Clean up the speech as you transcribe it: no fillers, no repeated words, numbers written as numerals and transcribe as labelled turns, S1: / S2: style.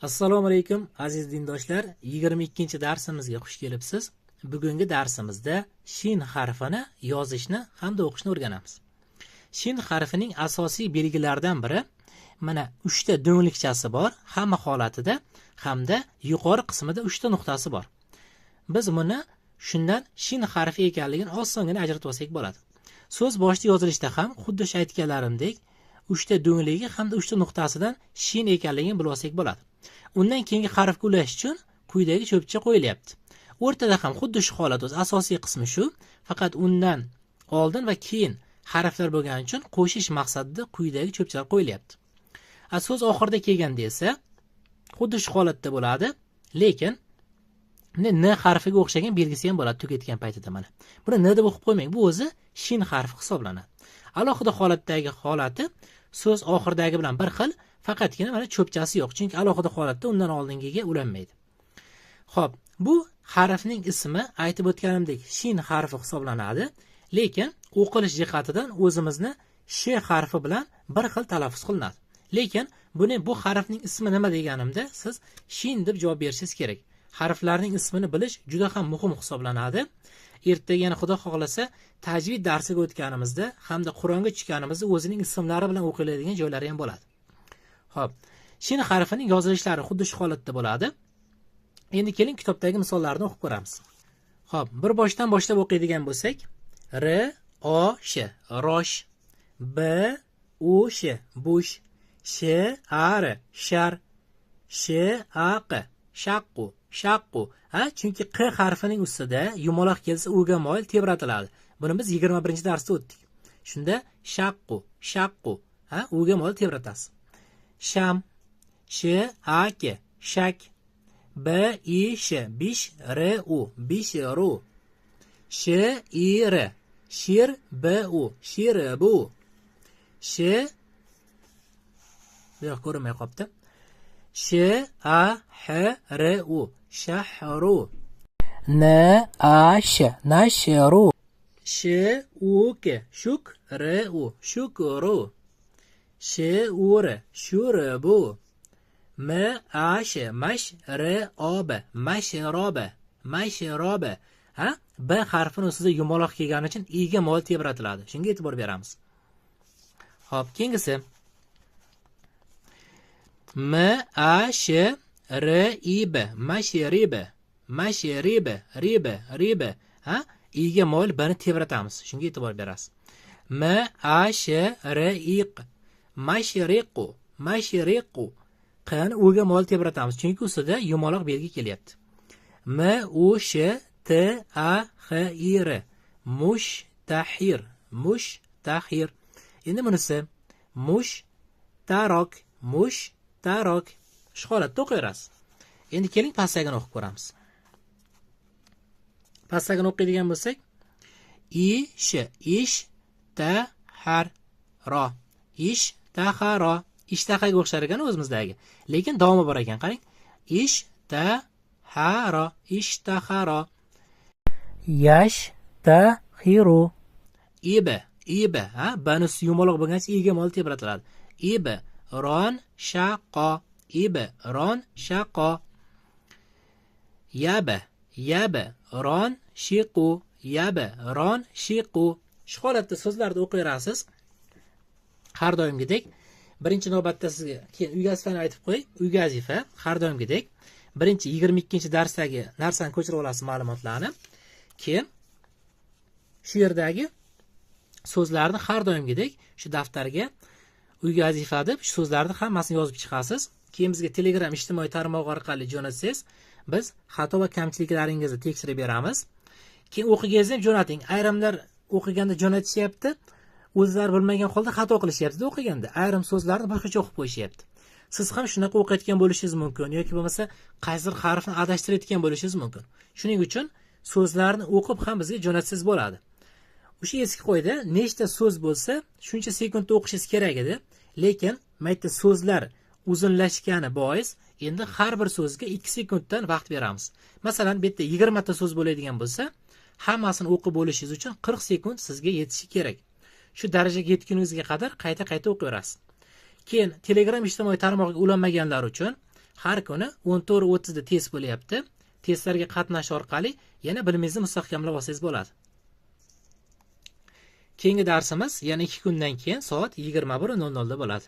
S1: Assalomu alaykum aziz dindoshlar, 22-darsimizga xush kelibsiz. Bugungi darsimizda shin harfini yozishni hamda o'qishni o'rganamiz. Shin harfining asosiy belgilaridan biri mana 3 ta do'nglikchasi bor, hamma holatida hamda yuqori qismida 3 ta nuqtasi bor. Biz buni shundan shin harfi ekanligini osongina ajratib olsak bo'ladi. So'z boshida yozilishda ham xuddi shu aytganlarimdek 3 ta do'ngligi hamda 3 ta nuqtasidan shin ekanligini bilib olsak bo'ladi. Undan keyingi harfga ulash uchun quyidagi cho'pcha qo'yilyapti. O'rtada ham xuddi shu holat o'z asosiy qismi shu, faqat undan oldin va keyin harflar bo'lgani uchun qo'shish maqsadida quyidagi cho'pchalar qo'yilyapti. So'z oxirida kelganda esa xuddi shu holatda bo'ladi, lekin n harfiga o'xshagan belgisi ham bo'ladi tugatgan paytida mana. Buni n deb o'qib qo'ymang, bu o'zi shin harfi hisoblanadi. Alohida holatdagi holati so'z oxiridagi bilan bir xil, faqatgina mana cho'pchasi yo'q, chunki alohida holatda undan oldingiga ulanmaydi. Xo'p, bu harfning ismi aytib o'tganimdek shin harfi hisoblanadi, lekin o'qilish jihatidan o'zimizni sh harfi bilan bir xil talaffuz qilinadi. Lekin bu harfning ismi nima deganimda siz shin deb javob berishingiz kerak. Harflarning ismini bilish juda ham muhim hisoblanadi. Ertaga yana Xudo xohlasa tajvid darsiga o'tganimizda hamda Qur'onga tushganimizda o'zining ismlari bilan o'qiladigan joylari ham bo'ladi. Xo'p, shin harfining yozilishlari xuddi shu holatda bo'ladi. Endi keling kitobdagi misollarni o'qib ko'ramiz. Xo'p, bir boshdan boshlab o'qiydigan bo'lsak, r o sh rosh, b u sh bush, sh a r shar, sh a q shaqqu shaqqu. Chunki q harfining ustida yumaloq kelsa uga moyil tebratiladi. Buni biz 21-darsda o'tdik. Shunda shaqqu shaqqu, uga moyil tebratasiz. Sham, sh a k shak, b i sh bish, r u bish ru, sh i r shir, b u shir bu, sh bu yoq ko'rinmay qolibdi. sh a h r u shahru, n a sh nashru, sh u k shuk, r u shukru, sh u r shurbu, m a sh mash, r o b mashroba mashroba. B harfini ustida yumaloq kelgani uchun i ga moyil tebratiladi. Shunga e'tibor beramiz. Xo'p, keyingisi m a sh r i b mashriba mashriba riba riba. I ga moyil bani tebratamiz. Shunga e'tibor berasiz. m a sh r i q mashriqu mashriqu. Qani uga moyil tebratamiz, chunki ustida yumaloq belgi kelyapti. M u sh t a h i r mushtahir mushtahir. Endi bunisi mushtarok mushtarok. Shu holatda o'qiyverasiz. Endi keling pastagini o'qib ko'ramiz. Pastagini o'qiydigan bo'lsak, ish ishtahar ro ishtaharo. Ishtahaga o'xshar ekan o'zimizdagi, lekin davomi bor ekan. Qarang, ishtaharo ishtaharo. Yashtahiru iba iba. Banus yumaloq bo'lgach iga moyil tebratiladi. Iba ron shaqo iba ron shaqo. Yaba yaba ron shiqu yaba ron shiqu. Shu holatda so'zlarni o'qiyverasiz. Har doimgidek birinchi navbatda sizga keyin uy vazifani aytib qo'y. Uy vazifa har doimgidek birinchi 22-darsdagi narsani ko'chirib olasiz, ma'lumotlarni. Keyin shu yerdagi so'zlarni har doimgidek shu daftarga uy vazifa deb shu so'zlarni hammasini yozib chiqasiz. Keyin bizga Telegram ijtimoiy tarmoq orqali jo'natsangiz, biz xato va kamchiliklaringizni tekshirib beramiz. Keyin o'qiganingizda ham jo'nating. Ayrimlar o'qiganda jo'natishyapti, o'zlari bilmagan holda xato qilishyapti o'qiganda. Ayrim so'zlarni boshqacha o'qib qo'yishyapti. Siz ham shunaqa o'qiyotgan bo'lishingiz mumkin yoki bo'lmasa qaysidir harfni adashtirayotgan bo'lishingiz mumkin. Shuning uchun so'zlarni o'qib ham bizga jo'natsangiz bo'ladi. O'sha eski qoida, nechta so'z bo'lsa, shuncha sekundda o'qishingiz kerak edi, lekin mayda so'zlar uzunlashgani bois endi har bir so'zga 2 sekunddan vaqt beramiz. Masalan, bu yerda 20 ta so'z bo'ladigan bo'lsa, hammasini o'qib bo'lishingiz uchun 40 sekund sizga yetishi kerak. Shu darajaga yetguningizga qadar qayta-qayta o'qiyverasiz. Keyin Telegram ijtimoiy tarmog'iga ulanmaganlar uchun har kuni 14:30 da test bo'lyapti. Testlarga qatnashish orqali yana bilimingizni mustahkamlab olsangiz bo'ladi. Keyingi darsimiz yana 2 kundan keyin soat 21:00 da bo'ladi.